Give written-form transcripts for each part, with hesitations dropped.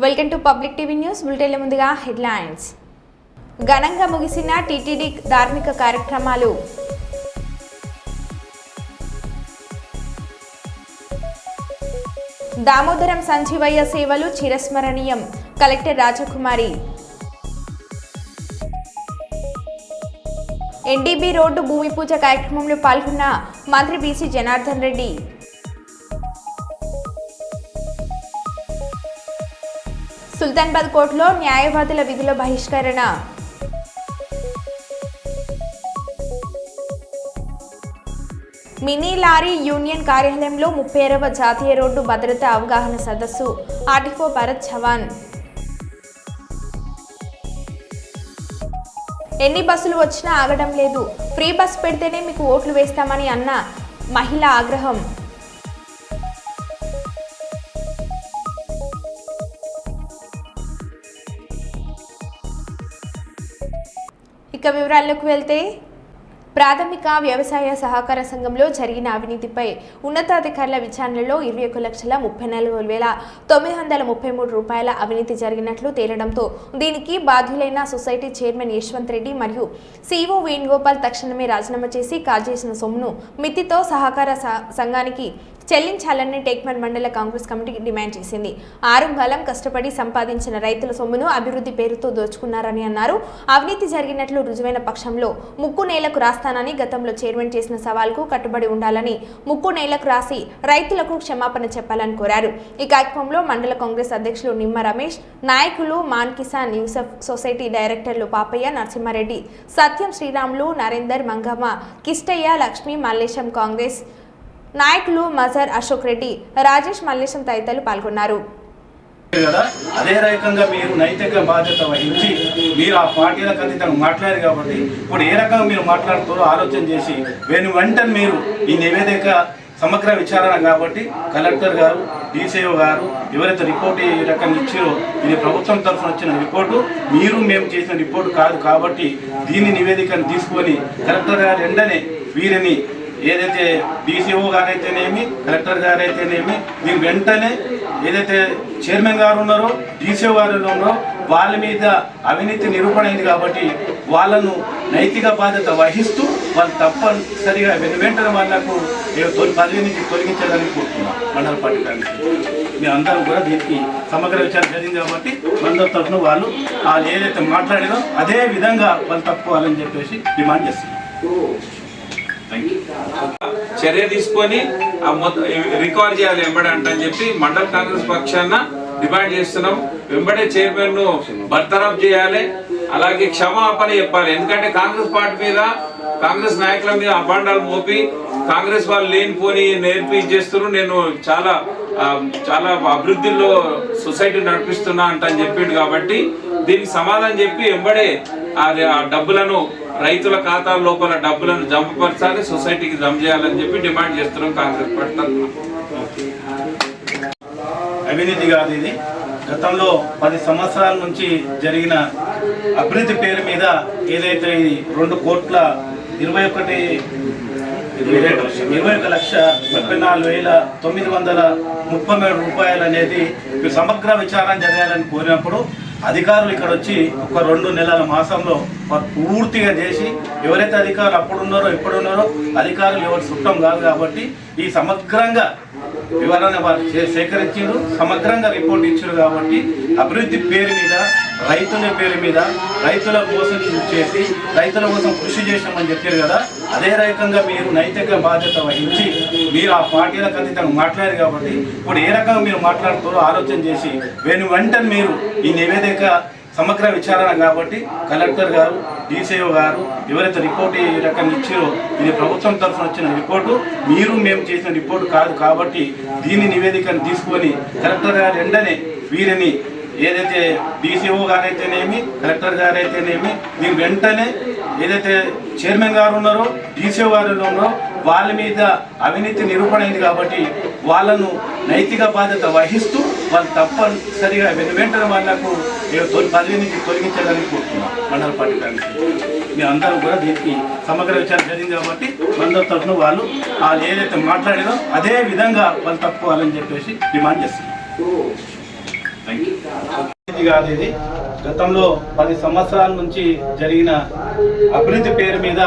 Welcome to public TV news. బులెటిన్ల ముందుగా headlines. ఘనంగా ముగిసిన టీటీడీ ధార్మిక కార్యక్రమాలు. దామోదరం సంజీవయ్య సేవలు చిరస్మరణీయం. కలెక్టర్ రాజకుమారి. ఎన్డీబీ రోడ్డు భూమి పూజ కార్యక్రమంలో పాల్గొన్న మంత్రి బీసీ జనార్దన్ రెడ్డి. సుల్తాన్బాద్ కోర్టులో న్యాయవాదుల విధుల బహిష్కరణ. మినీ లారీ యూనియన్ కార్యాలయంలో 36వ జాతీయ రోడ్డు భద్రతా అవగాహన సదస్సు. ఆర్టీఓ భరత్ చవాన్. ఎన్ని బస్సులు వచ్చినా ఆగడం లేదు, ఫ్రీ బస్ పెడితేనే మీకు ఓట్లు వేస్తామని అన్న మహిళ ఆగ్రహం. ఇక వివరాల్లోకి వెళ్తే, ప్రాథమిక వ్యవసాయ సహకార సంఘంలో జరిగిన అవినీతిపై ఉన్నతాధికారుల విచారణలో 21,34,933 రూపాయల అవినీతి జరిగినట్లు తేలడంతో దీనికి బాధ్యులైన సొసైటీ చైర్మన్ యశ్వంత్ రెడ్డి మరియు సీఈఓ వేణుగోపాల్ తక్షణమే రాజీనామా చేసి కాజేసిన సొమ్మును మితితో సహకార సంఘానికి చెల్లించాలని టేక్మన్ మండల కాంగ్రెస్ కమిటీ డిమాండ్ చేసింది. 6 కాలం కష్టపడి సంపాదించిన రైతుల సొమ్మును అభివృద్ధి పేరుతో దోచుకున్నారని అన్నారు. అవినీతి జరిగినట్లు రుజువైన పక్షంలో ముక్కు నేలకు రాస్తానని గతంలో చైర్మన్ చేసిన సవాల్కు కట్టుబడి ఉండాలని, ముక్కు నేలకు రాసి రైతులకు క్షమాపణ చెప్పాలని కోరారు. ఈ కార్యక్రమంలో మండల కాంగ్రెస్ అధ్యక్షులు నిమ్మ రమేష్, నాయకులు మాన్ కిసాన్ యూసఫ్, సొసైటీ డైరెక్టర్లు పాపయ్య, నరసింహారెడ్డి, సత్యం, శ్రీరాములు, నరేందర్, మంగమ్మ, కిష్టయ్య, లక్ష్మి, మల్లేశం, కాంగ్రెస్ నాయకులు మజర్, అశోక్ రెడ్డి, రాజేష్, మల్లేశం తదితరులు పాల్గొన్నారు. అదే రకంగా మీరు నైతిక బాధ్యత వహించి మీరు ఆ పార్టీలకు అతీతంగా మాట్లాడారు కాబట్టి ఇప్పుడు ఏ రకంగా మీరు మాట్లాడుతారో ఆలోచన చేసి వెంటనే మీరు ఈ నివేదిక సమగ్ర విచారణ కాబట్టి కలెక్టర్ గారు, డీసీఓ గారు ఎవరైతే రిపోర్ట్ ఈ రకంగా ఇచ్చారో ఇది ప్రభుత్వం తరఫున వచ్చిన రిపోర్టు, మేము చేసిన రిపోర్టు కాదు కాబట్టి దీని నివేదికను తీసుకొని కలెక్టర్ గారు వెంటనే వీరిని ఏదైతే డీసీఓ గారైతేనేమి, కలెక్టర్ గారైతేనేమి, మీరు వెంటనే ఏదైతే చైర్మన్ గారు ఉన్నారో, డీసీఓ గారు ఉన్నారో వాళ్ళ మీద అవినీతి నిరూపణ అయింది కాబట్టి వాళ్ళను నైతిక బాధ్యత వహిస్తూ వాళ్ళు తప్పనిసరిగా వెంటనే వాళ్ళకు పదవి నుంచి తొలగించాలని కోరుతున్నాం. మండల పార్టీ మీ అందరూ కూడా దీనికి సమగ్ర విచారణ జరిగింది కాబట్టి మండల తరఫున వాళ్ళు ఏదైతే మాట్లాడారో అదే విధంగా వాళ్ళు తప్పుకోవాలని చెప్పేసి డిమాండ్ చేస్తున్నాం. చర్య తీసుకొని రికవర్ చేయాలి వెంబడే అని చెప్పి మండల కాంగ్రెస్ పక్షాన డిమాండ్ చేస్తున్నాం. వెంబడే చైర్మన్ ను బర్తరఫ్ చేయాలి, అలాగే క్షమాపణ చెప్పాలి. ఎందుకంటే కాంగ్రెస్ పార్టీ మీద, కాంగ్రెస్ నాయకుల మీద అభాండాలు మోపి కాంగ్రెస్ వాళ్ళు లేనిపోని నేర్పి చేస్తున్నారు. నేను చాలా అభివృద్ధిలో సొసైటీ నడిపిస్తున్నా అని చెప్పిండు కాబట్టి దీనికి సమాధానం చెప్పి వెంబడే ఆ డబ్బులను రైతుల ఖాతాల లోపల డబ్బులను జంపపరచాలి, సొసైటీకి జమ చేయాలని చెప్పి డిమాండ్ చేస్తున్నాం కాంగ్రెస్ పార్టీ. అవినీతి కాదు ఇది. గతంలో 10 సంవత్సరాల నుంచి జరిగిన అభివృద్ధి పేరు మీద ఏదైతే 21,34,933 రూపాయలు అనేది సమగ్ర విచారణ జరగాలని కోరినప్పుడు అధికారులు ఇక్కడ వచ్చి ఒక 2 నెలల మాసంలో పూర్తిగా చేసి ఎవరైతే అధికారులు అప్పుడున్నారో ఇప్పుడున్నారో అధికారులు ఎవరు చుట్టం కాదు కాబట్టి ఈ సమగ్రంగా వివరణ వారు సేకరించారు, సమగ్రంగా రిపోర్ట్ ఇచ్చారు కాబట్టి అభివృద్ధి పేరు మీద, రైతుల పేరు మీద రైతుల కోసం చేసి రైతుల కోసం కృషి చేసామని చెప్పారు కదా. అదే రకంగా మీరు నైతిక బాధ్యత వహించి మీరు ఆ పార్టీలకు అతీతంగా మాట్లాడారు కాబట్టి ఇప్పుడు ఏ రకంగా మీరు మాట్లాడుతారో ఆలోచన చేసి వెంటనే మీరు ఈ నివేదిక సమగ్ర విచారణ కాబట్టి కలెక్టర్ గారు, డీసీఓ గారు ఎవరైతే రిపోర్ట్ ఈ రకంగా ఇచ్చారో ఇది ప్రభుత్వం తరఫున వచ్చిన రిపోర్టు, మేము చేసిన రిపోర్టు కాదు కాబట్టి దీని నివేదికను తీసుకొని కలెక్టర్ గారు వెంటనే వీరిని ఏదైతే డీసీఓ గారైతేనేమి, కలెక్టర్ గారైతేనేమి, మీరు వెంటనే ఏదైతే చైర్మన్ గారు ఉన్నారో, డీసీఓ గారు ఉన్నారో వాళ్ళ మీద అవినీతి నిరూపణ అయింది కాబట్టి వాళ్ళను నైతిక బాధ్యత వహిస్తూ వాళ్ళు తప్పనిసరిగా వెంటనే వాళ్ళకు పదవి నుంచి తొలగించాలని కోరుతున్నాం. మండల పార్టీ మీ అందరూ కూడా దీనికి సమగ్ర విచారణ జరిగింది కాబట్టి మండల తరఫున వాళ్ళు ఏదైతే మాట్లాడారో అదే విధంగా వాళ్ళు తప్పుకోవాలని చెప్పేసి డిమాండ్ చేస్తున్నాం. Thank you. కాదు ఇది గతంలో 10 సంవత్సరాల నుంచి జరిగిన అభివృద్ధి పేరు మీద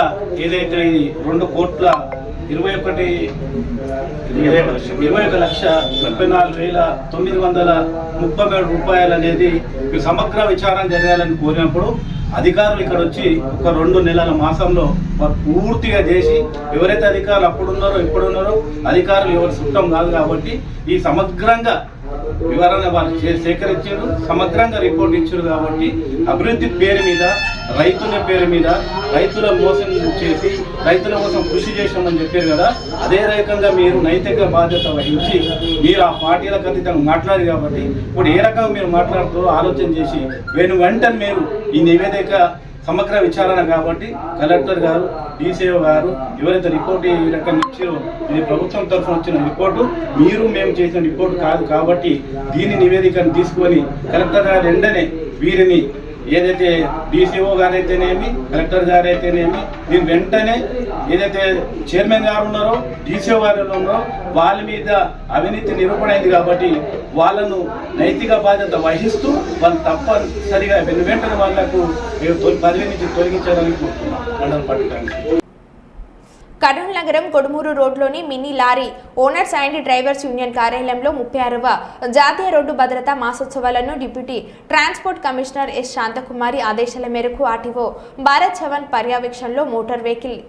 ఏదైతే ఈ 2,21,74,933 రూపాయలు అనేది సమగ్ర విచారణ జరగాలని కోరినప్పుడు అధికారులు ఇక్కడ వచ్చి ఒక 2 నెలల మాసంలో వారు పూర్తిగా చేసి ఎవరైతే అధికారులు అప్పుడున్నారో ఇప్పుడున్నారో అధికారులు ఎవరు చుట్టం కాదు కాబట్టి ఈ సమగ్రంగా వివరణ వాళ్ళు సేకరించారు, సమగ్రంగా రిపోర్ట్ ఇచ్చారు. కాబట్టి అభివృద్ధి పేరు మీద రైతుల పేరు మీద రైతుల మోసం చేసి రైతుల కోసం కృషి చేసామని చెప్పారు కదా, అదే రకంగా మీరు నైతిక బాధ్యత వహించి మీరు ఆ పార్టీలకు అతీతంగా మాట్లాడారు. కాబట్టి ఇప్పుడు ఏ రకంగా మీరు మాట్లాడుతారో ఆలోచన చేసి వెంటనే మీరు ఈ నివేదిక సమగ్ర విచారణ కాబట్టి కలెక్టర్ గారు, డీసీఓ గారు ఎవరైతే రిపోర్ట్ ఈ రకంగా ఇచ్చారో ఇది ప్రభుత్వం తరఫున వచ్చిన రిపోర్టు, మేము చేసిన రిపోర్టు కాదు. కాబట్టి దీని నివేదికను తీసుకొని కలెక్టర్ గారు వెంటనే వీరిని ఏదైతే డీసీఓ గారైతేనేమి కలెక్టర్ గారైతేనేమి దీని వెంటనే ఏదైతే చైర్మన్ గారు ఉన్నారో డీసీఓ గారు ఉన్నారో వాళ్ళ మీద అవినీతి నిరూపణ అయింది. కాబట్టి వాళ్ళను నైతిక బాధ్యత వహిస్తూ వాళ్ళు తప్పనిసరిగా వెంటనే వాళ్లకు పదవి నుంచి తొలగించాలని కోరుతున్నాం మండల పట్టడానికి. కర్నూలు నగరం కొడుమూరు రోడ్లోని mini lorry owners and drivers union కార్యాలయంలో 36వ జాతీయ రోడ్డు భద్రతా మాసోత్సవాలను deputy transport commissioner S Shanthakumari ఆదేశాల మేరకు ఆర్టీఓ భారత్ చవన్ పర్యవేక్షణలో మోటార్ వెహికల్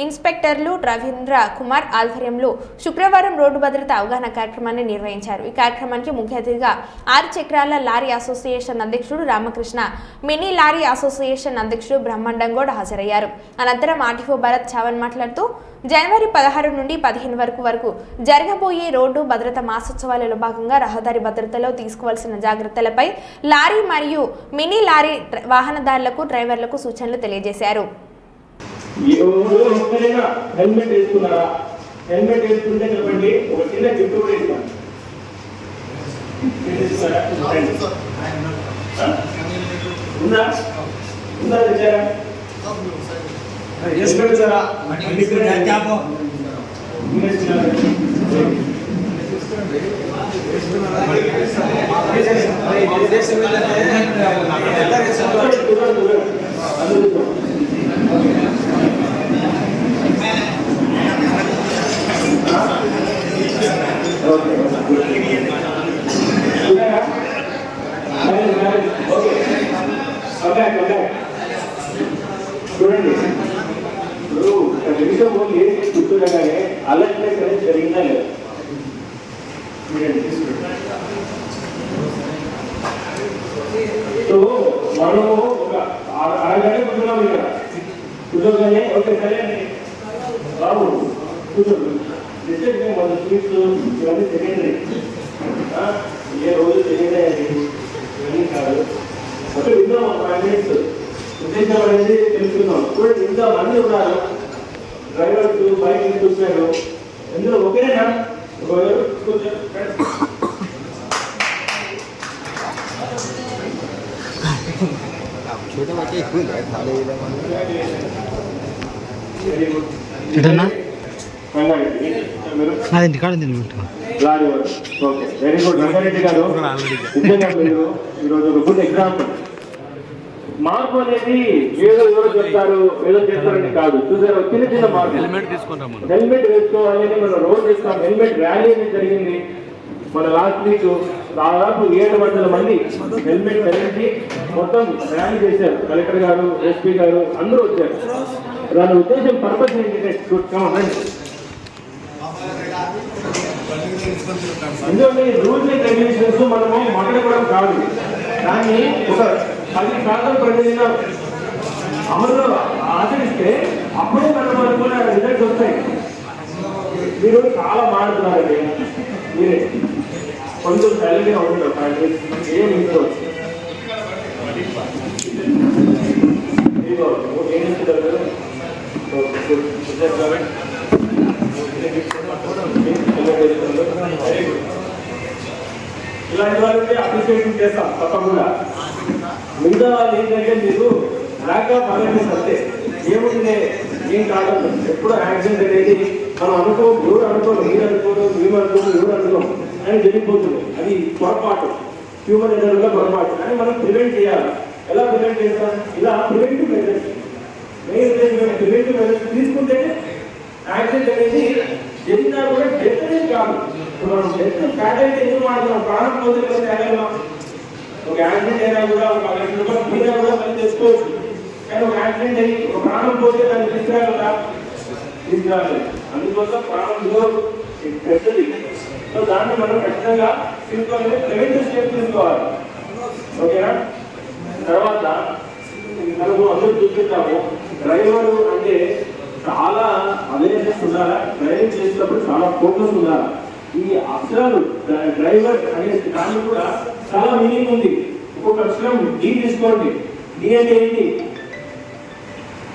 ఇన్స్పెక్టర్లు రవీంద్ర కుమార్ ఆధ్వర్యంలో శుక్రవారం రోడ్డు భద్రత అవగాహన కార్యక్రమాన్ని నిర్వహించారు. ఈ కార్యక్రమానికి ముఖ్య అతిథిగా 6 చక్రాల లారీ అసోసియేషన్ అధ్యక్షుడు రామకృష్ణ, మినీ లారీ అసోసియేషన్ అధ్యక్షుడు బ్రహ్మాండం గౌడ్ హాజరయ్యారు. అనంతరం ఆర్టీఓ భారత్ చవన్ మాట్లాడుతూ జనవరి 16 నుండి 15 వరకు జరగబోయే రోడ్డు భద్రత మాసోత్సవాలలో భాగంగా రహదారి భద్రతలో తీసుకోవాల్సిన జాగ్రత్తలపై లారీ మరియు మినీ లారీ వాహనదారులకు డ్రైవర్లకు సూచనలు తెలియజేశారు. హెల్మెట్ వేసుకున్నారా? హెల్మెట్ వేసుకుంటే చెప్పండి, ఒక చిన్న గిఫ్ట్ కూడా ఇస్తాను. ఉందా ఉందా తెచ్చారా? వేసుకుంటారా? చూడండి, ఇప్పుడు నిమిషం ఓన్లీ కూర్చోగానే అలర్ట్నెస్ అనేది జరిగిందా లేదా? సో మనము ఒక అరగంట కూర్చున్నాం ఇక్కడ, కూర్చోగానే ఓకే సరే బాబు కూర్చోండి, మన స్వీట్స్ ఇవన్నీ సెకండరీ, ఏ రోజు తెలియదు ఇవన్నీ కాదు. ఓకే విందాం, 5 minutes ఉద్దేశం అనేది తెలుసుకుందాం. కూడా ఇంత మంది ఉన్నారు, డ్రైవర్స్ బైక్ తీసుకొచ్చారు, ఎందులో ఒకేనా? వెరీ గుడ్ రంగారెడ్డి గారు, ఈరోజు ఒక గుడ్ ఎగ్జాంపుల్. మార్పు అనేది ఏదో ఎవరో చెప్తారు ఏదో చేస్తారని కాదు, చూసారు చిన్న చిన్న మార్పు. హెల్మెట్ వేసుకోవాలి అని మనం రోజు చేస్తాం. హెల్మెట్ ర్యాలీ అనేది జరిగింది మన లాస్ట్ వీక్, దాదాపు 700 మంది హెల్మెట్ ధరించి మొత్తం ర్యాలీ చేశారు. కలెక్టర్ గారు, ఎస్పీ గారు అందరూ వచ్చారు. దాని ఉద్దేశం పర్పస్ ఏంటంటే ఎందుకంటే రూల్స్ అండ్ రెగ్యులేషన్స్ మనము మాట్లాడుకోవడం కాదు, కానీ ఒక 10% ప్రజలు అమలులో ఆచరిస్తే అప్పుడే మనం అనుకున్న రిజల్ట్స్ వస్తాయి. మీరు చాలా మాట్లాడుతున్నారండి, మీరే కొంచెం సైలెంట్గా ఉంటారు, ఏం తీసుకోవచ్చు. ఏం చేస్తున్నారు? ఇలాంటి వాళ్ళకి అప్రిషియేషన్ చేస్తాం తప్పకుండా. మిగతా వాళ్ళు ఏంటంటే మీరు ల్యాక్ ఆఫ్ అవేర్నెస్ అంతే, ఏముంది ఏం కాదు. ఎప్పుడు యాక్సిడెంట్ అనేది మనం ఎవరు అనుకోరు, మీరు అనుకోరు, మేము అనుకోరు, ఎవరు అనుకోం అని జరిగిపోతుంది. అది పొరపాటు. హ్యూమన్ ఎర్రర్గా పొరపాటు అని మనం ప్రివెంట్ చేయాలి. ఎలా ప్రివెంట్ చేస్తాం? ఇలా preventive measures, main preventive measures తీసుకుంటే యాక్సిడెంట్ అనేది జరిగినా కూడా డెత్ అనేది కాదు. ఇప్పుడు మనం డెత్ ఫ్యాటల్టీ ఎందుకు మాట్లాడుతున్నాం? ప్రాణం పోతే కదా తేగలం. ఒక యాక్సిడెంట్ అయినా కూడా ఒక 1 లక్ష రూపాయలు పోయినా కూడా మళ్ళీ తెచ్చుకోవచ్చు. కానీ ఒక యాక్సిడెంట్ అయ్యి ఒక ప్రాణం పోతే దాన్ని తీసుకురాలేదు. అందుకోసం ప్రాణం పెద్దది. సో దాన్ని మనం ఖచ్చితంగా తీసుకోవాలి, ప్రివెంటివ్ స్టెప్స్ తీసుకోవాలి. ఓకేనా? తర్వాత మనము అందరూ చూస్తుంటాము, డ్రైవరు అంటే చాలా అవేర్నెస్ ఉండాలా, డ్రైవింగ్ చేసేటప్పుడు చాలా ఫోకస్ ఉండాలా. ఈ అక్షరాలు డ్రైవర్ అనే దానికి కూడా చాలా మీనింగ్ ఉంది. ఒక్కొక్క అక్షరం డి తీసుకోండి. డి అంటే ఏంటి?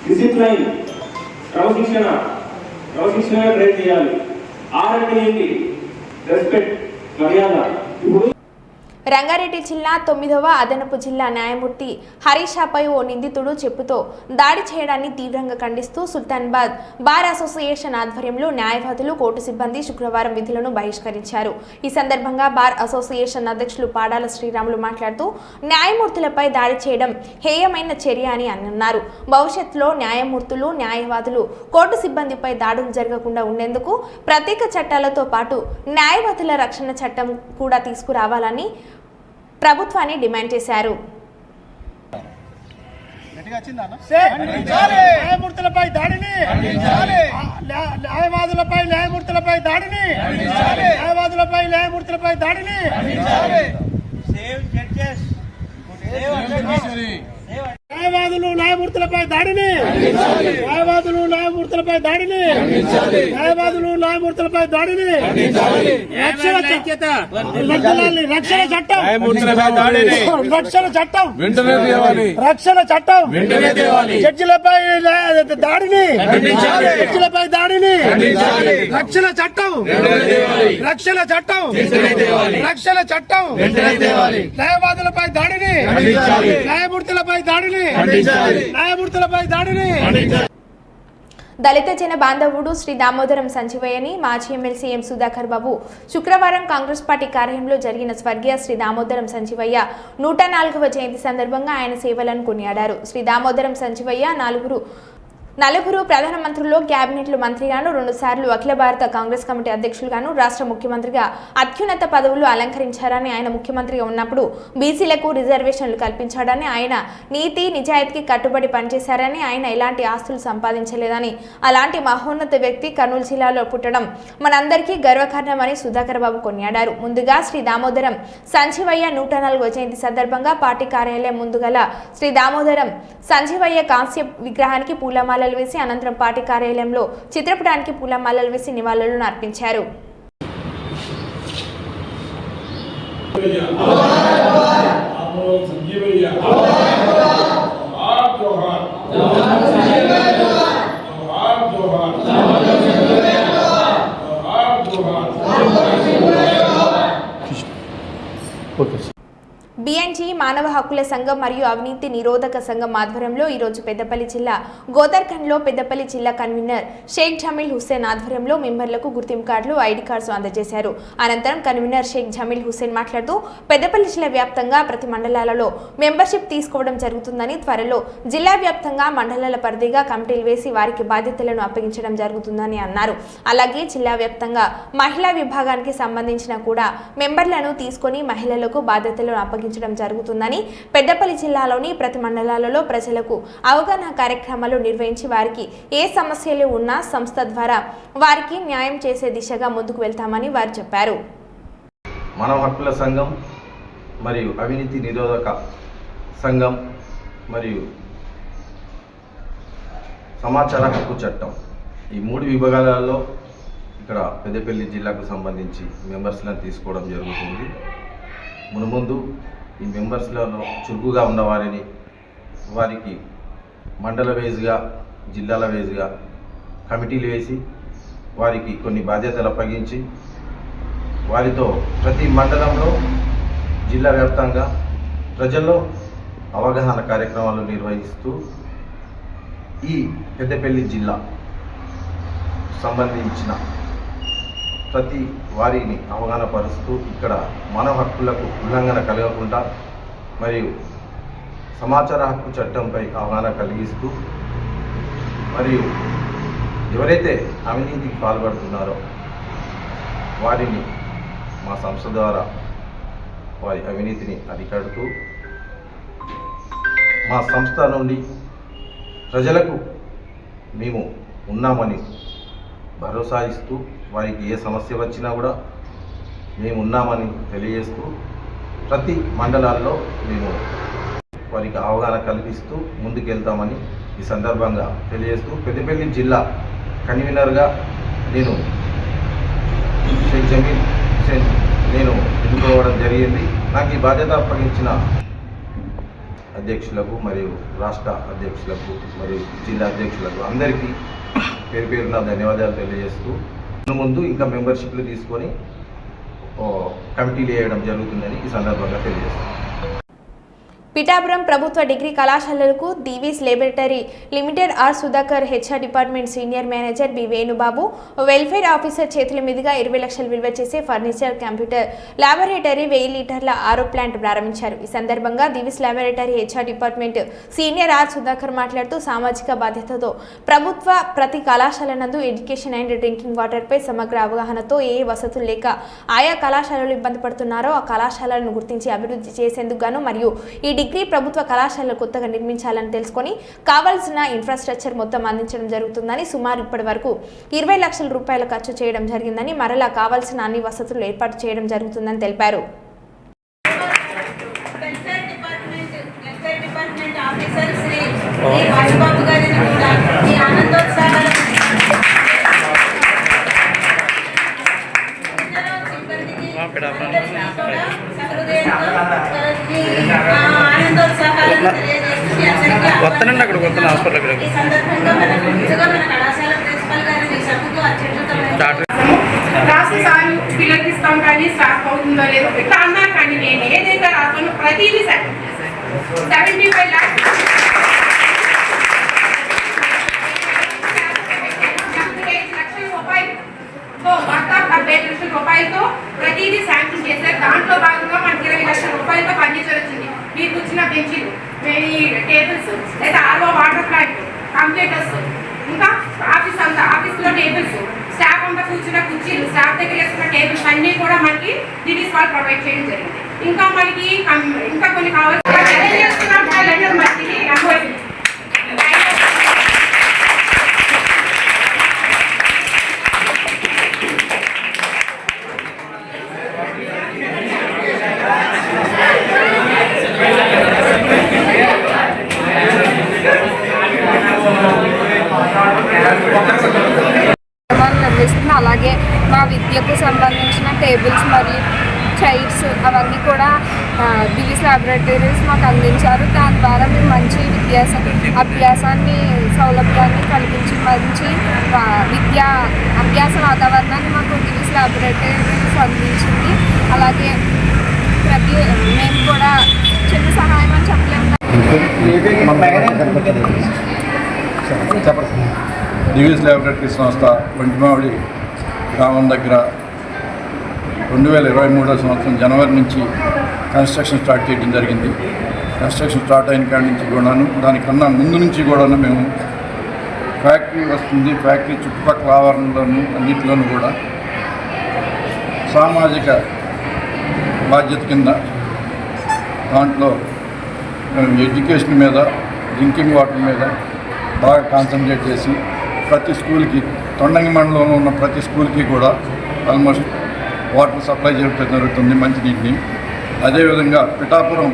డిసిప్లైన్, క్రమశిక్షణగా డ్రైవ్ చేయాలి. ఆర్ అంటే ఏంటి? రెస్పెక్ట్, మర్యాద. ఇప్పుడు రంగారెడ్డి జిల్లా 9వ అదనపు జిల్లా న్యాయమూర్తి హరీషాపై ఓ నిందితుడు చెప్పుతో దాడి చేయడాన్ని తీవ్రంగా ఖండిస్తూ సుల్తానాబాద్ బార్ అసోసియేషన్ ఆధ్వర్యంలో న్యాయవాదులు, కోర్టు సిబ్బంది శుక్రవారం విధులను బహిష్కరించారు. ఈ సందర్భంగా బార్ అసోసియేషన్ అధ్యక్షులు పాడాల శ్రీరాములు మాట్లాడుతూ న్యాయమూర్తులపై దాడి చేయడం హేయమైన చర్య అని అన్నారు. భవిష్యత్తులో న్యాయమూర్తులు, న్యాయవాదులు, కోర్టు సిబ్బందిపై దాడులు జరగకుండా ఉండేందుకు ప్రత్యేక చట్టాలతో పాటు న్యాయవాదుల రక్షణ చట్టం కూడా తీసుకురావాలని ప్రభుత్వాన్ని డిమాండ్ చేశారు. న్యాయమూర్తులపై దాడిని, న్యాయవాదులపై దాడిని, న్యాయమూర్తులపై దాడిని, న్యాయమూర్తులపై దాడిని, న్యాయమూర్తులపై దాడిని, రక్షణ చట్టం, రక్షణ చట్టం, జడ్జిలపై దాడిని, రక్షణ చట్టం, న్యాయవాదులపై దాడిని, న్యాయమూర్తులపై దాడిని. దళిత జన బాంధవుడు శ్రీ దామోదరం సంజీవయ్యని మాజీ ఎమ్మెల్సీ ఎం సుధాకర్ బాబు శుక్రవారం కాంగ్రెస్ పార్టీ కార్యాలయంలో జరిగిన స్వర్గీయ శ్రీ దామోదరం సంజీవయ్య 104వ జయంతి సందర్భంగా ఆయన సేవలను కొనియాడారు. శ్రీ దామోదరం సంజీవయ్య నలుగురు ప్రధానమంత్రుల్లో క్యాబినెట్లు మంత్రిగాను, 2 సార్లు అఖిల భారత కాంగ్రెస్ కమిటీ అధ్యక్షులుగాను, రాష్ట్ర ముఖ్యమంత్రిగా అత్యున్నత పదవులు అలంకరించారని, ఆయన ముఖ్యమంత్రిగా ఉన్నప్పుడు బీసీలకు రిజర్వేషన్లు కల్పించాడని, ఆయన నీతి నిజాయితీకి కట్టుబడి పనిచేశారని, ఆయన ఎలాంటి ఆస్తులు సంపాదించలేదని, అలాంటి మహోన్నత వ్యక్తి కర్నూలు జిల్లాలో పుట్టడం మనందరికీ గర్వకారణమని సుధాకర్ బాబు కొనియాడారు. ముందుగా శ్రీ దామోదరం సంజీవయ్య 104వ జయంతి సందర్భంగా పార్టీ కార్యాలయం ముందుగల శ్రీ దామోదరం సంజీవయ్య కాంస్య విగ్రహానికి పూలమాల వేసి అనంతరం పార్టీ కార్యాలయంలో చిత్రపటానికి పూలమాలలు వేసి నివాళులను అర్పించారు. బిఎన్జీ మానవ హక్కుల సంఘం మరియు అవినీతి నిరోధక సంఘం ఆధ్వర్యంలో ఈరోజు పెద్దపల్లి జిల్లా గోదర్ఖండ్లో పెద్దపల్లి జిల్లా కన్వీనర్ షేక్ జమీల్ హుస్సేన్ ఆధ్వర్యంలో మెంబర్లకు గుర్తింపు కార్డులు, ఐడి కార్డ్స్ అందజేశారు. అనంతరం కన్వీనర్ షేక్ జమీల్ హుస్సేన్ మాట్లాడుతూ పెద్దపల్లి జిల్లా వ్యాప్తంగా ప్రతి మండలాలలో మెంబర్షిప్ తీసుకోవడం జరుగుతుందని, త్వరలో జిల్లా వ్యాప్తంగా మండలాల పరిధిగా కమిటీలు వేసి వారికి బాధ్యతలను అప్పగించడం జరుగుతుందని అన్నారు. అలాగే జిల్లా వ్యాప్తంగా మహిళా విభాగానికి సంబంధించిన కూడా మెంబర్లను తీసుకొని మహిళలకు బాధ్యతలను అప్పగించడం జరుగుతుందని, పెద్దపల్లి జిల్లాలోని ప్రతి మండలాలలో ప్రజలకు అవగాహన కార్యక్రమాలు నిర్వహించి వారికి ఏ సమస్యలు ఉన్నా సంస్థ ద్వారా వారికి న్యాయం చేసే దిశగా ముందుకు వెళ్తామని వారు చెప్పారు. మానవ హక్కుల సంఘం మరియు అవినీతి నిరోధక సంఘం మరియు సమాచార హక్కు చట్టం ఈ 3 విభాగాలలో ఇక్కడ పెద్దపల్లి జిల్లాకు సంబంధించి మెంబర్స్లను తీసుకోవడం జరుగుతుంది. మునుముందు ఈ మెంబర్స్లలో చురుకుగా ఉన్నవారిని వారికి మండల వైజ్గా, జిల్లాల వైజ్గా కమిటీలు వేసి వారికి కొన్ని బాధ్యతలు అప్పగించి వారితో ప్రతి మండలంలో జిల్లా వ్యాప్తంగా ప్రజల్లో అవగాహన కార్యక్రమాలు నిర్వహిస్తూ ఈ పెద్దపల్లి జిల్లా సంబంధించిన ప్రతి వారిని అవగాహన పరుస్తూ ఇక్కడ మానవ హక్కులకు ఉల్లంఘన కలగకుండా మరియు సమాచార హక్కు చట్టంపై అవగాహన కలిగిస్తూ మరియు ఎవరైతే అవినీతికి పాల్పడుతున్నారో వారిని మా సంస్థ ద్వారా వారి అవినీతిని అరికడుతూ మా సంస్థ నుండి ప్రజలకు మేము ఉన్నామని భరోసా ఇస్తూ వారికి ఏ సమస్య వచ్చినా కూడా మేము ఉన్నామని తెలియజేస్తూ ప్రతి మండలాల్లో మేము వారికి అవగాహన కల్పిస్తూ ముందుకెళ్తామని ఈ సందర్భంగా తెలియజేస్తూ పెద్దపల్లి జిల్లా కన్వీనర్గా నేను షేక్ జమీల్ హుసేన్ నేను ఎన్నుకోవడం జరిగింది. నాకు ఈ బాధ్యత అప్పగించిన అధ్యక్షులకు మరియు రాష్ట్ర అధ్యక్షులకు మరియు జిల్లా అధ్యక్షులకు అందరికీ పేరు పేరున ధన్యవాదాలు తెలియజేస్తూ ముందు ఇంకా మెంబర్షిప్లు తీసుకొని కమిటీలు వేయడం జరుగుతుందని ఈ సందర్భంగా తెలియజేస్తాను. పిఠాపురం ప్రభుత్వ డిగ్రీ కళాశాలలకు Divi's laboratory limited R Sudhakar HR department senior manager B Venubabu welfare officer చేతుల మీదుగా 20 లక్షలు విలువ చేసే ఫర్నిచర్ కంప్యూటర్ ల్యాబొరేటరీ 1000 లీటర్ల ఆరో ప్లాంట్ ప్రారంభించారు. ఈ సందర్భంగా Divi's laboratory HR department senior R Sudhakar మాట్లాడుతూ సామాజిక బాధ్యతతో ప్రభుత్వ ప్రతి కళాశాల నందు ఎడ్యుకేషన్ అండ్ డ్రింకింగ్ వాటర్ పై సమగ్ర అవగాహనతో ఏ వసతులు లేక ఆయా కళాశాలలు ఇబ్బంది పడుతున్నారో ఆ కళాశాలలను గుర్తించి అభివృద్ధి చేసేందుకు గాను మరియు ఈ డిగ్రీ ప్రభుత్వ కళాశాలలు కొత్తగా నిర్మించాలని తెలుసుకొని కావాల్సిన ఇన్ఫ్రాస్ట్రక్చర్ మొత్తం అందించడం జరుగుతుందని సుమారు ఇప్పటి వరకు 20 లక్షల రూపాయలు ఖర్చు చేయడం జరిగిందని మరలా కావాల్సిన అన్ని వసతులు ఏర్పాటు చేయడం జరుగుతుందని తెలిపారు. పిల్లలకి ఇస్తాం కానీ స్టార్ట్ అవుతుందో లేదో ఇట్లా అన్నారు. కానీ నేను ఏదైతే రాసాను ప్రతిదీ 75 lakhs 75 లక్షల రూపాయలు మొత్తం 75 లక్షల రూపాయలతో ప్రతిదీ శాంక్షన్ చేశారు. దాంట్లో భాగంగా మనకి 20 లక్షల రూపాయలతో ఫర్నిచర్ వచ్చింది. మీరు కూర్చున్న బెంచీలు, టేబుల్స్, లేదా ఆర్ఓ వాటర్ ప్లాంట్, కంప్యూటర్స్, ఇంకా ఆఫీస్లో టేబుల్స్, స్టాఫ్ అంతా కూర్చున్న కుర్చీలు, స్టాఫ్ దగ్గర వేసుకున్న టేబుల్స్ అన్నీ కూడా మనకి దీవీస్ వాళ్ళు ప్రొవైడ్ చేయడం జరిగింది. ఇంకా మనకి ఇంకా కొన్ని కావాల్సిన అలాగే మా విద్యకు సంబంధించిన టేబుల్స్ మరియు చైర్స్ అవన్నీ కూడా దీవీస్ ల్యాబొరేటరీస్ మాకు అందించారు. దాని ద్వారా మేము మంచి అభ్యాసాన్ని సౌలభ్యాన్ని కల్పించి మంచి అభ్యాస వాతావరణాన్ని మాకు దీవీస్ ల్యాబొరేటరీస్ అందించింది. అలాగే మేము కూడా చిన్న సహాయం అని చెప్పలేము. దీవీస్ ల్యాబొరేటరీ సంస్థ వంటిమావిడి గ్రామం దగ్గర 2023 సంవత్సరం జనవరి నుంచి కన్స్ట్రక్షన్ స్టార్ట్ చేయడం జరిగింది. కన్స్ట్రక్షన్ స్టార్ట్ అయిన కాడి నుంచి కూడాను దానికన్నా ముందు నుంచి కూడాను మేము ఫ్యాక్టరీ వస్తుంది, ఫ్యాక్టరీ చుట్టుపక్కల ఆవరణలోను అన్నింటిలోనూ కూడా సామాజిక బాధ్యత కింద దాంట్లో ఎడ్యుకేషన్ మీద, డ్రింకింగ్ వాటర్ మీద బాగా కాన్సన్ట్రేట్ చేసి ప్రతి స్కూల్కి, తొండంగి మండలంలో ఉన్న ప్రతి స్కూల్కి కూడా ఆల్మోస్ట్ వాటర్ సప్లై చేయడం జరుగుతుంది, మంచినీటిని. అదేవిధంగా పిఠాపురం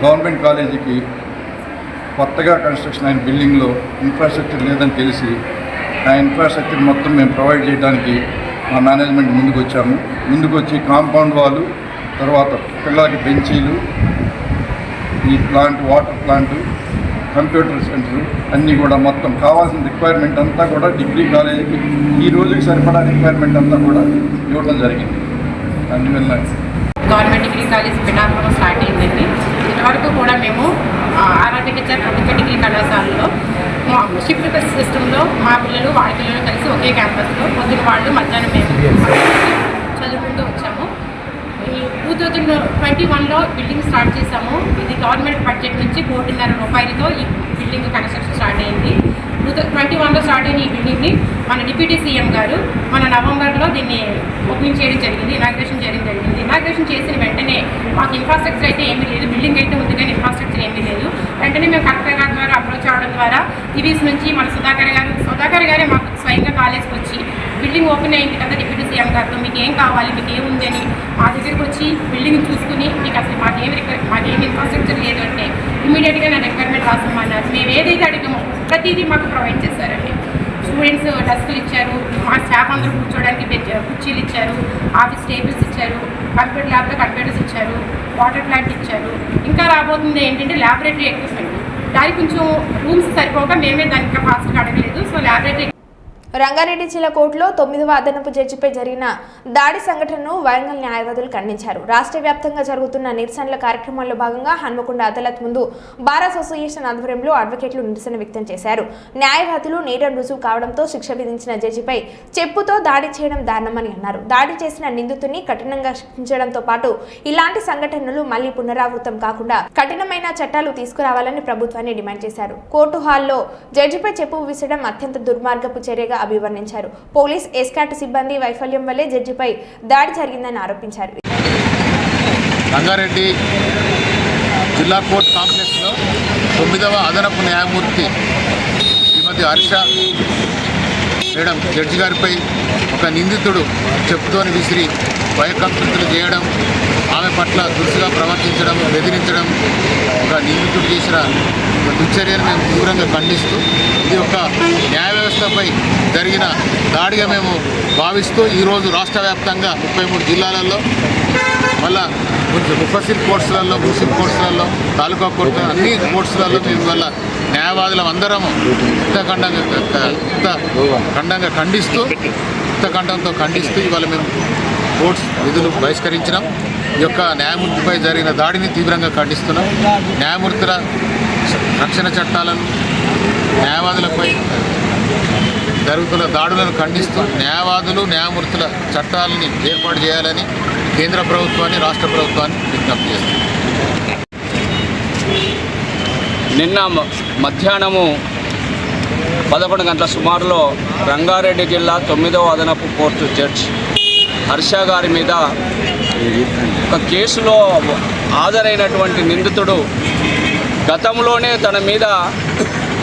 గవర్నమెంట్ కాలేజీకి కొత్తగా కన్స్ట్రక్షన్ అయిన బిల్డింగ్లో ఇన్ఫ్రాస్ట్రక్చర్ లేదని తెలిసి ఆ ఇన్ఫ్రాస్ట్రక్చర్ మొత్తం మేము ప్రొవైడ్ చేయడానికి మా మేనేజ్మెంట్ ముందుకు వచ్చి కాంపౌండ్ వాళ్ళు, తర్వాత పిల్లలకి బెంచీలు, ఈ plant, water plant, computer centre అన్నీ కూడా మొత్తం కావాల్సిన రిక్వైర్మెంట్ అంతా కూడా డిగ్రీ కాలేజీకి ఈ రోజుకి సరిపడా రిక్వైర్మెంట్ అంతా కూడా ఇవ్వడం జరిగింది. అందువల్ల government degree college Pithapuram start అయిందండి. ఇంతవరకు కూడా మేము ఆర్ఆర్టీహెచ్ఆర్ ప్రభుత్వ డిగ్రీ కళాశాలలో షిఫ్ట్ సిస్టంలో మా పిల్లలు వాళ్ళ పిల్లలు కలిసి ఒకే క్యాంపస్లో పొద్దున వాళ్ళు మధ్యాహ్నం మేము చదువుకుంటూ వచ్చాము. ఈ 2021లో బిల్డింగ్ స్టార్ట్ చేశాము. ఇది గవర్నమెంట్ బడ్జెట్ నుంచి 1,50,00,000 రూపాయలతో ఈ బిల్డింగ్ కన్స్ట్రక్షన్ స్టార్ట్ అయింది. 2021లో స్టార్ట్ అయిన ఈ బిల్డింగ్ని మన డిప్యూటీ సీఎం గారు మన నవంబర్లో దీన్ని ఓపెనింగ్ చేయడం జరిగింది, ఇనాగ్రేషన్ చేయడం జరిగింది. ఇనాగ్రేషన్ చేసిన వెంటనే మాకు ఇన్ఫ్రాస్ట్రక్చర్ అయితే ఏమీ లేదు, బిల్డింగ్ అయితే ఉంది కానీ ఇన్ఫ్రాస్ట్రక్చర్ ఏమీ లేదు. వెంటనే మేము కలెక్టర్ గారి ద్వారా అప్రోచ్ అవడం ద్వారా టీవీస్ నుంచి మన సుధాకర్ గారే మాకు స్వయంగా కాలేజ్కి వచ్చి బిల్డింగ్ ఓపెన్ అయింది కదా డిప్యూటీ సీఎం గారితో, మీకు ఏం కావాలి, మీకు ఏముంది అని మా దగ్గరికి వచ్చి బిల్డింగ్ చూసుకుని మీకు అసలు మాకేం ఇన్ఫ్రాస్ట్రక్చర్ లేదు అంటే ఇమీడియట్గా నా రిక్వైర్మెంట్ రాసమన్నారు. మేము ఏదైతే అడిగామో ప్రతిదీ మాకు ప్రొవైడ్ చేశారండి. స్టూడెంట్స్ డెస్క్లు ఇచ్చారు, మా స్టాఫ్ అందరూ కూర్చోవడానికి కుర్చీలు ఇచ్చారు, ఆఫీస్ టేబుల్స్ ఇచ్చారు, కంప్యూటర్ ల్యాబ్లో కంప్యూటర్స్ ఇచ్చారు, వాటర్ ప్లాంట్ ఇచ్చారు. ఇంకా రాబోతుంది ఏంటంటే ల్యాబొరేటరీ ఎక్విప్మెంట్. దానికి కొంచెం రూమ్స్ సరిపోక మేమే దానికి ఇంకా ఫాస్ట్గా అడగలేదు. సో ల్యాబొరేటరీ రంగారెడ్డి జిల్లా కోర్టులో 9వ అదనపు జడ్జిపై జరిగిన దాడి సంఘటనను వరంగల్ న్యాయవాదులు ఖండించారు. రాష్ట్ర వ్యాప్తంగా జరుగుతున్న నిరసనల కార్యక్రమాల్లో భాగంగా హన్మకొండ అదాలత్ ముందు బార్ అసోసియేషన్ ఆధ్వర్యంలో అడ్వకేట్లు నిరసన వ్యక్తం చేశారు. న్యాయవాదులు నేరం రుజువు కావడంతో శిక్ష విధించిన జడ్జిపై చెప్పుతో దాడి చేయడం దారుణమని అన్నారు. దాడి చేసిన నిందితుడిని కఠినంగా శిక్షించడంతో పాటు ఇలాంటి సంఘటనలు మళ్లీ పునరావృతం కాకుండా కఠినమైన చట్టాలు తీసుకురావాలని ప్రభుత్వాన్ని డిమాండ్ చేశారు. కోర్టు హాల్లో జడ్జిపై చెప్పు విసడం అత్యంత దుర్మార్గపు చర్యగా అభివర్ణించారు. పోలీస్ ఎస్కాట్ సిబ్బంది వైఫల్యం వల్లే జడ్జిపై దాడి జరిగిందని ఆరోపించారు. రంగారెడ్డి జిల్లా కోర్టు కాంప్లెక్స్లో 9వ అదనపు న్యాయమూర్తి శ్రీమతి హర్ష మేడం జడ్జి గారిపై ఒక నిందితుడు చెప్పుతోని విసిరి భయకంపితులు చేయడం, ఆమె పట్ల దురుసుగా ప్రవర్తించడం, బెదిరించడం ఒక నిందితుడు చేసిన దుశ్చర్యను మేము తీవ్రంగా ఖండిస్తూ ఇది ఒక న్యాయ వ్యవస్థపై జరిగిన దాడిగా మేము భావిస్తూ ఈరోజు రాష్ట్ర వ్యాప్తంగా 33 జిల్లాలలో మళ్ళా ముఫసిల్ కోర్సులలో, మున్సిపల్ కోర్సులలో, తాలూకా కోర్టు అన్ని కోర్సులలో మేము వల్ల న్యాయవాదులం అందరము ఖండంతో ఖండిస్తూ ఇవాళ మేము కోర్ట్స్ విధులు బహిష్కరించినాం. ఈ యొక్క న్యాయమూర్తిపై జరిగిన దాడిని తీవ్రంగా ఖండిస్తున్నాం. న్యాయమూర్తుల రక్షణ చట్టాలను, న్యాయవాదులపై జరుగుతున్న దాడులను ఖండిస్తూ న్యాయవాదులు, న్యాయమూర్తుల చట్టాలని ఏర్పాటు చేయాలని కేంద్ర ప్రభుత్వాన్ని, రాష్ట్ర ప్రభుత్వాన్ని విజ్ఞప్తి చేస్తున్నాం. నిన్న మధ్యాహ్నము 11 గంటల సుమారులో రంగారెడ్డి జిల్లా 9వ అదనపు కోర్టు జడ్జి హర్ష గారి మీద ఒక కేసులో హాజరైనటువంటి నిందితుడు గతంలోనే తన మీద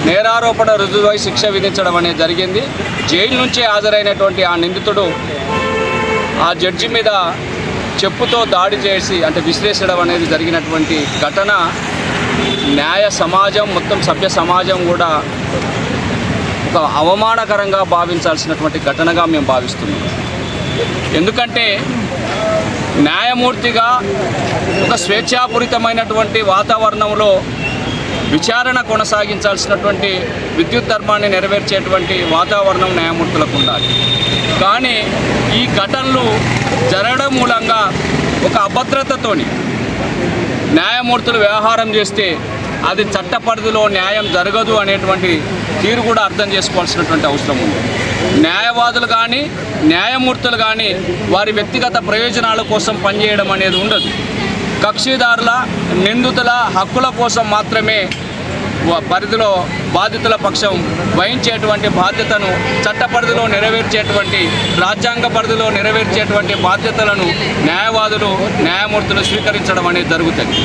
నేరారోపణ రుజువై శిక్ష విధించడం అనేది జరిగింది. జైలు నుంచే హాజరైనటువంటి ఆ నిందితుడు ఆ జడ్జి మీద చెప్పుతో దాడి చేసి విశ్లేషించడం అనేది జరిగినటువంటి ఘటన న్యాయ సమాజం, మొత్తం సభ్య సమాజం కూడా ఒక అవమానకరంగా భావించాల్సినటువంటి ఘటనగా మేము భావిస్తున్నాం. ఎందుకంటే న్యాయమూర్తిగా ఒక స్వేచ్ఛాపూరితమైనటువంటి వాతావరణంలో విచారణ కొనసాగించాల్సినటువంటి విద్యుత్ ధర్మాన్ని నెరవేర్చేటువంటి వాతావరణం న్యాయమూర్తులకు ఉండాలి. కానీ ఈ ఘటనలు జరగడం మూలంగా ఒక అభద్రతతోని న్యాయమూర్తులు వ్యవహారం చేస్తే అది చట్ట పరిధిలో న్యాయం జరగదు అనేటువంటి తీరు కూడా అర్థం చేసుకోవాల్సినటువంటి అవసరం ఉంది. న్యాయవాదులు కానీ, న్యాయమూర్తులు కానీ వారి వ్యక్తిగత ప్రయోజనాల కోసం పనిచేయడం అనేది ఉండదు. కక్షిదారుల, నిందితుల హక్కుల కోసం మాత్రమే పరిధిలో బాధితుల పక్షం వహించేటువంటి బాధ్యతను, చట్ట పరిధిలో నెరవేర్చేటువంటి, రాజ్యాంగ పరిధిలో నెరవేర్చేటువంటి బాధ్యతలను న్యాయవాదులు, న్యాయమూర్తులు స్వీకరించడం అనేది జరుగుతుంది.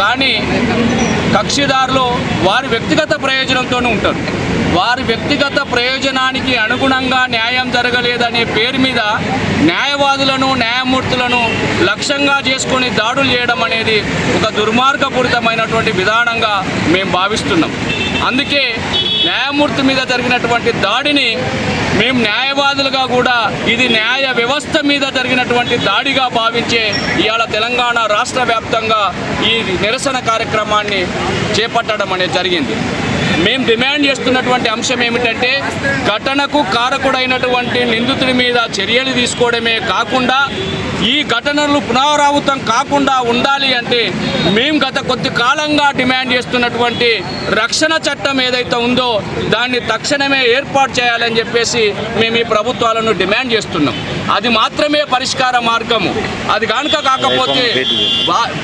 కానీ కక్షిదారులు వారి వ్యక్తిగత ప్రయోజనంతోనే ఉంటారు. వారి వ్యక్తిగత ప్రయోజనానికి అనుగుణంగా న్యాయం జరగలేదనే పేరు మీద న్యాయవాదులను, న్యాయమూర్తులను లక్ష్యంగా చేసుకొని దాడులు చేయడం అనేది ఒక దుర్మార్గపూరితమైనటువంటి విధానంగా మేము భావిస్తున్నాం. అందుకే న్యాయమూర్తి మీద జరిగినటువంటి దాడిని మేము న్యాయవాదులుగా కూడా ఇది న్యాయ వ్యవస్థ మీద జరిగినటువంటి దాడిగా భావించే ఇవాళ తెలంగాణ రాష్ట్ర వ్యాప్తంగా ఈ నిరసన కార్యక్రమాన్ని చేపట్టడం అనేది జరిగింది. మేము డిమాండ్ చేస్తున్నటువంటి అంశం ఏమిటంటే ఘటనకు కారకుడైనటువంటి నిందితుడి మీద చర్యలు తీసుకోవడమే కాకుండా ఈ ఘటనలు పునరావృతం కాకుండా ఉండాలి అంటే మేము గత కొద్ది కాలంగా డిమాండ్ చేస్తున్నటువంటి రక్షణ చట్టం ఏదైతే ఉందో దాన్ని తక్షణమే ఏర్పాటు చేయాలని చెప్పేసి మేము ఈ ప్రభుత్వాలను డిమాండ్ చేస్తున్నాం. అది మాత్రమే పరిష్కార మార్గము. అది కనుక కాకపోతే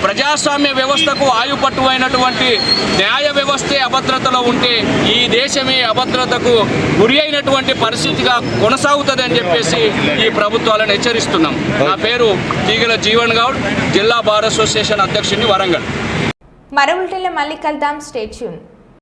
ప్రజాస్వామ్య వ్యవస్థకు ఆయుపట్టువైనటువంటి న్యాయ వ్యవస్థే అభద్రతలో ఉంటే ఈ దేశమే అభద్రతకు గురి అయినటువంటి పరిస్థితిగా కొనసాగుతుందని చెప్పేసి ఈ ప్రభుత్వాలను హెచ్చరిస్తున్నాం. నా పేరు తీగల జీవన్ గౌడ్, జిల్లా బార్ అసోసియేషన్ అధ్యక్షుడిని, వరంగల్. మరో బులెటిన్లో మళ్ళీ కలుద్దాం. Stay tune.